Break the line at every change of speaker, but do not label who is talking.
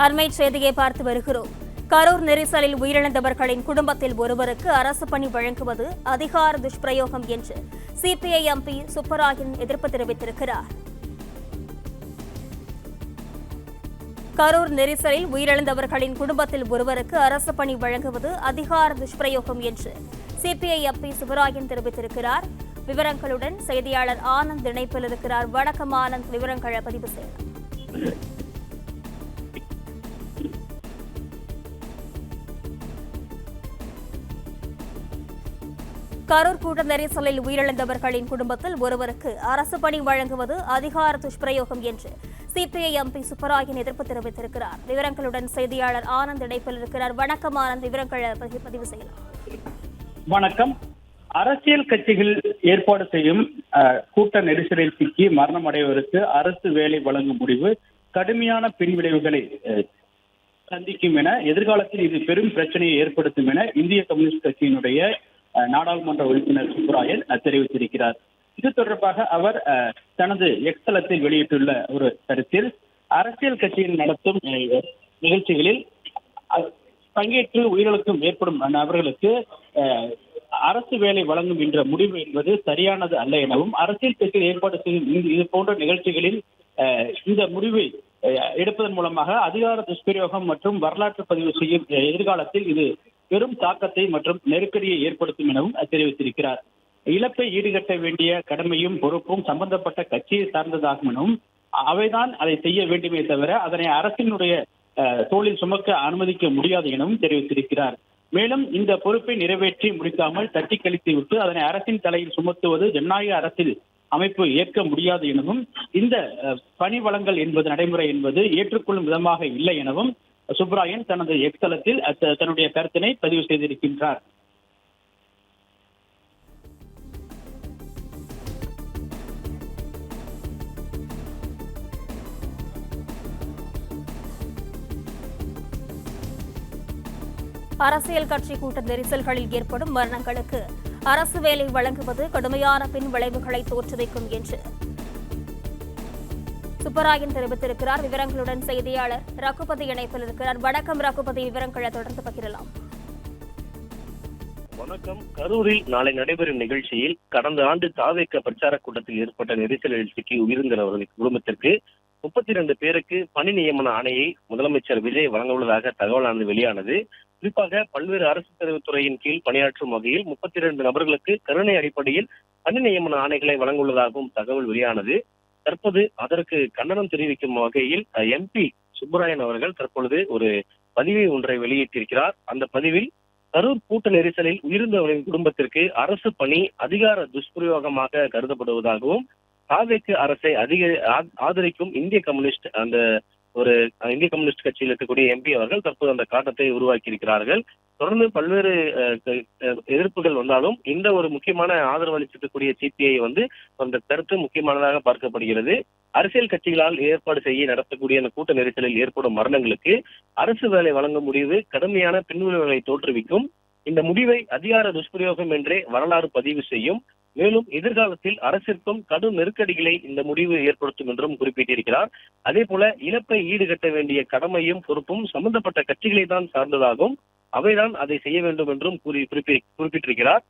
அண்மை செய்தியை பார்த்து வருகிறோம். கரூர் நெரிசலில் உயிரிழந்தவர்களின் குடும்பத்தில் ஒருவருக்கு அரசு பணி வழங்குவது அதிகார துஷ்பிரயோகம் என்று சிபிஐ எம்பி சுப்பராயன் எதிர்ப்பு தெரிவித்திருக்கிறார். கரூர் நெரிசலில் உயிரிழந்தவர்களின் குடும்பத்தில் ஒருவருக்கு அரசு பணி வழங்குவது அதிகார துஷ்பிரயோகம் என்று சிபிஐ எம்பி சுப்பராயன் தெரிவித்திருக்கிறார். விவரங்களுடன் செய்தியாளர் ஆனந்த் இணைப்பில் இருக்கிறார். வணக்கம் ஆனந்த், விவரங்களை பதிவு செய்யலாம். கரூர் கூட்ட நெரிசலில் உயிரிழந்தவர்களின் குடும்பத்தில் ஒருவருக்கு அரசு பணி வழங்குவது அதிகார துஷ்பிரயோகம் என்று சிபிஐ எம்பி சுப்பராயன் எதிர்ப்பு தெரிவித்திருக்கிறார். விவரங்களுடன் செய்தியாளர் ஆனந்த் இணைப்பில் இருக்கிறார். வணக்கம் ஆனந்த், விவரங்களை பதிவு செய்யலாம்.
வணக்கம். அரசியல் கட்சிகள் ஏற்பாடு செய்யும் கூட்ட நெரிசலில் சிக்கி மரணம் அடைவதற்கு அரசு வேலை வழங்கும் முடிவு கடுமையான பின்விளைவுகளை சந்திக்கும் என, எதிர்காலத்தில் இது பெரும் பிரச்சனையை ஏற்படுத்தும் என இந்திய கம்யூனிஸ்ட் கட்சியினுடைய நாடாளுமன்ற உறுப்பினர் சுப்பராயன் தெரிவித்திருக்கிறார். இது தொடர்பாக அவர் தனது எக்ஸ் தளத்தில் வெளியிட்டுள்ள ஒரு கருத்தில், அரசியல் கட்சியில் நடத்தும் நிகழ்ச்சிகளில் பங்கேற்று உயிரிழக்கும் ஏற்படும் நபர்களுக்கு அரசு வேலை வழங்கும் என்ற முடிவு என்பது சரியானது அல்ல எனவும், அரசியல் கட்சியில் ஏற்பாடு செய்யும் இது போன்ற நிகழ்ச்சிகளில் இந்த முடிவை எடுப்பதன் மூலமாக அதிகார துஷ்பிரயோகம் மற்றும் வரலாற்று பதிவு செய்யும் எதிர்காலத்தில் இது பெரும் தாக்கத்தை மற்றும் நெருக்கடியை ஏற்படுத்தும் எனவும் தெரிவித்திருக்கிறார். இழப்பை ஈடுகட்ட வேண்டிய கடமையும் பொறுப்பும் சம்பந்தப்பட்ட கட்சியை சார்ந்ததாகும் எனவும், அவைதான் அதை செய்ய வேண்டுமே தவிர அதனை அரசினுடைய தோளில் சுமக்க அனுமதிக்க முடியாது எனவும் தெரிவித்திருக்கிறார். மேலும் இந்த பொறுப்பை நிறைவேற்றி முடிக்காமல் தட்டி கழித்து விட்டு அதனை அரசின் தலையில் சுமத்துவது ஜனநாயக அரசியல் அமைப்பு ஏற்க முடியாது எனவும், இந்த பணி வழங்கல் என்பது நடைமுறை என்பது ஏற்றுக்கொள்ளும் விதமாக இல்லை எனவும் சுப்பராயன் தனது எக்ஸ் தளத்தில் தன்னுடைய கருத்தினை பதிவு செய்திருக்கின்றார்.
அரசியல் கட்சி கூட்ட நெரிசல்களில் ஏற்படும் மரணங்களுக்கு அரசு வேலை வழங்குவது கடுமையான பின் விளைவுகளை தோற்றுவிக்கும் என்று சுப்பராயன் தெரிவித்திருக்கிறார். விவரங்களுடன் செய்தியாளர் ரகுபதி இணைப்பில் இருக்கிறார். வணக்கம் ரகுபதி, விவரங்களை தொடர்ந்து பகிரலாம்.
வணக்கம். கரூரில் நாளை நடைபெறும் நிகழ்ச்சியில் கடந்த ஆண்டு தாவேக பிரச்சார கூட்டத்தில் ஏற்பட்ட நெரிசலில் சிக்கி உயிரிழந்தவர்களின் குடும்பத்திற்கு 32 பேருக்கு பணி நியமன ஆணையை முதலமைச்சர் விஜய் வழங்க உள்ளதாக தகவலானது வெளியானது. குறிப்பாக பல்வேறு அரசு தெரிவுத்துறையின் கீழ் பணியாற்றும் வகையில் 32 நபர்களுக்கு கருணை அடிப்படையில் பணி நியமன ஆணைகளை வழங்க உள்ளதாகவும் தகவல் வெளியானது. தற்போது அதற்கு கண்டனம் தெரிவிக்கும் வகையில் எம்பி சுப்பராயன் அவர்கள் தற்பொழுது ஒரு பதிவை ஒன்றை வெளியிட்டிருக்கிறார். அந்த பதிவில், கரூர் கூட்ட நெரிசலில் உயிரிழந்தவர்களின் குடும்பத்திற்கு அரசு பணி அதிகார துஷ்பிரயோகமாக கருதப்படுவதாகவும், தாவேக அரசை ஆதரிக்கும் இந்திய கம்யூனிஸ்ட் கட்சியில் இருக்கக்கூடிய எம்பி அவர்கள் தற்போது அந்த காட்டத்தை உருவாக்கி இருக்கிறார்கள். தொடர்ந்து பல்வேறு எதிர்ப்புகள் வந்தாலும் இந்த ஒரு முக்கியமான ஆதரவு அளித்திருக்கக்கூடிய சிபிஐ அந்த கருத்து முக்கியமானதாக பார்க்கப்படுகிறது. அரசியல் கட்சிகளால் ஏற்பாடு செய்ய நடத்தக்கூடிய அந்த கூட்ட நெரிசலில் ஏற்படும் மரணங்களுக்கு அரசு வேலை வழங்கும் முடிவு கடுமையான பின்விளைவுகளை தோற்றுவிக்கும். இந்த முடிவை அதிகார துஷ்பிரயோகம் என்றே வரலாறு பதிவு செய்யும். மேலும் எதிர்காலத்தில் அரசிற்கும் கடும் நெருக்கடிகளை இந்த முடிவு ஏற்படுத்தும் என்றும் குறிப்பிட்டிருக்கிறார். அதே போல இழப்பை ஈடுகட்ட வேண்டிய கடமையும் பொறுப்பும் சம்பந்தப்பட்ட கட்சிகளை தான் சார்ந்ததாகும், அவைதான் அதை செய்ய வேண்டும் என்றும் குறிப்பிட்டிருக்கிறார்.